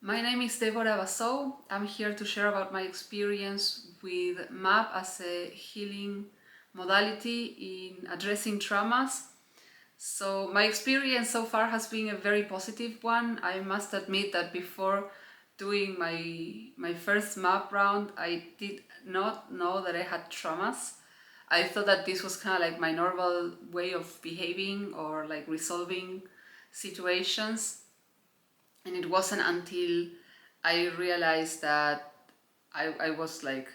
My name is Déborah. I'm here to share about my experience with MAP as a healing modality in addressing traumas. So my experience so far has been a very positive one. I must admit that before doing my first MAP round, I did not know that I had traumas. I thought that this was kind of like my normal way of behaving or like resolving situations. And it wasn't until I realized that I was like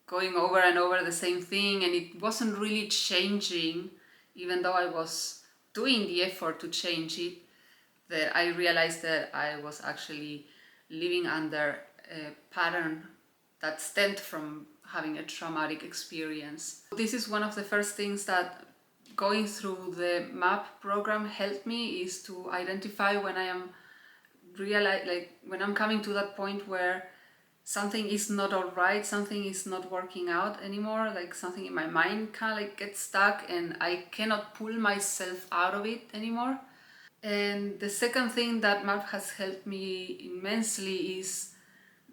going over and over the same thing and it wasn't really changing, even though I was doing the effort to change it, that I realized that I was actually living under a pattern that stemmed from having a traumatic experience. This is one of the first things that going through the MAP program helped me, is to identify when I am when I'm coming to that point where something is not all right, something is not working out anymore, like something in my mind kind of like gets stuck and I cannot pull myself out of it anymore. And the second thing that MAP has helped me immensely is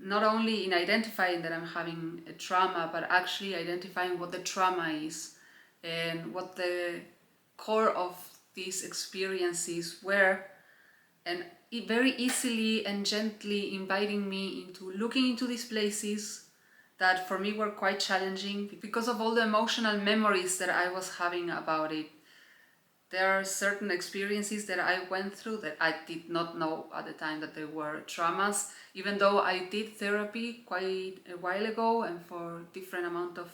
not only in identifying that I'm having a trauma, but actually identifying what the trauma is and what the core of these experiences were, and very easily and gently inviting me into looking into these places that for me were quite challenging because of all the emotional memories that I was having about it. There are certain experiences that I went through that I did not know at the time that they were traumas, even though I did therapy quite a while ago and for different amount of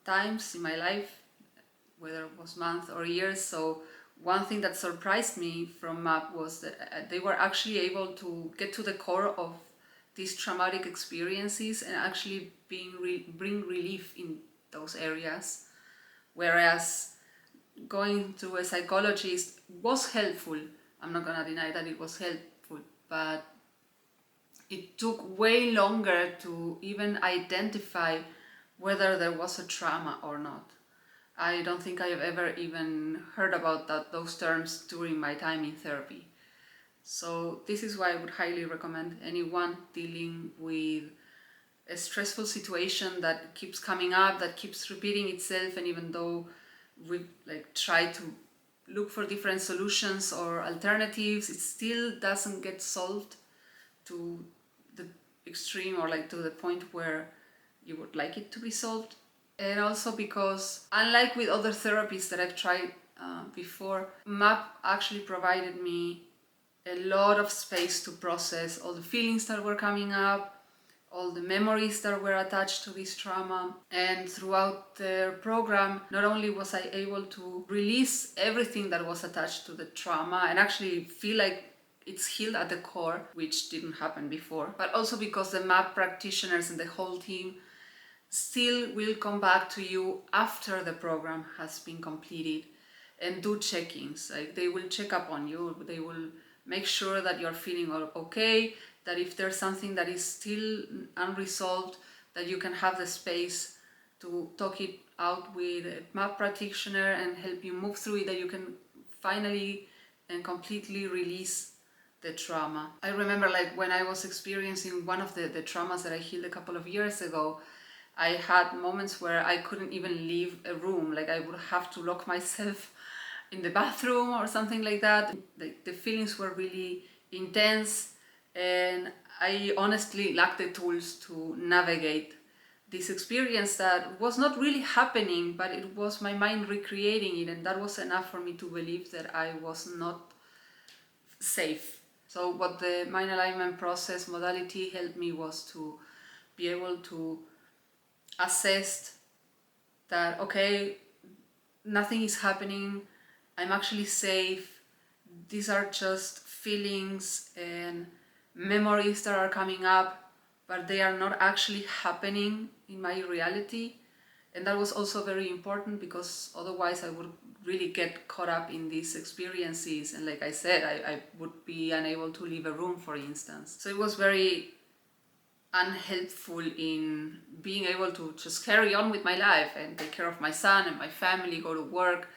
times in my life, whether it was months or years. So one thing that surprised me from MAP was that they were actually able to get to the core of these traumatic experiences and actually bring relief in those areas. Whereas going to a psychologist was helpful. I'm not gonna deny that it was helpful, but it took way longer to even identify whether there was a trauma or not. I don't think I have ever even heard about those terms during my time in therapy. So this is why I would highly recommend anyone dealing with a stressful situation that keeps coming up, that keeps repeating itself, and even though we try to look for different solutions or alternatives, it still doesn't get solved to the extreme or to the point where you would like it to be solved. And also because, unlike with other therapies that I've tried before, MAP actually provided me a lot of space to process all the feelings that were coming up, all the memories that were attached to this trauma. And throughout the program, not only was I able to release everything that was attached to the trauma and actually feel like it's healed at the core, which didn't happen before, but also because the MAP practitioners and the whole team still will come back to you after the program has been completed and do check-ins. Like, they will check up on you, they will make sure that you're feeling okay, that if there's something that is still unresolved, that you can have the space to talk it out with a MAP practitioner and help you move through it, that you can finally and completely release the trauma. I remember when I was experiencing one of the traumas that I healed a couple of years ago, I had moments where I couldn't even leave a room. I would have to lock myself in the bathroom or something like that. The feelings were really intense and I honestly lacked the tools to navigate this experience that was not really happening, but it was my mind recreating it, and that was enough for me to believe that I was not safe. So what the mind alignment process modality helped me was to be able to assess that, okay, nothing is happening, I'm actually safe, these are just feelings and memories that are coming up, but they are not actually happening in my reality. And that was also very important because otherwise I would really get caught up in these experiences, and like I said, I would be unable to leave a room, for instance. So it was very unhelpful in being able to just carry on with my life and take care of my son and my family, go to work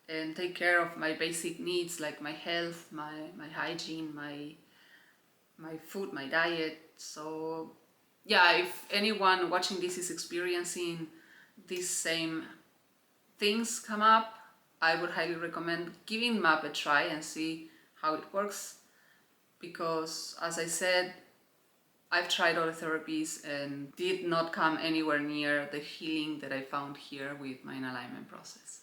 and take care of my basic needs like my health, my hygiene, my my food, my diet. So yeah, if anyone watching this is experiencing these same things come up, I would highly recommend giving MAP a try and see how it works, because as I said, I've tried other therapies and did not come anywhere near the healing that I found here with my alignment process.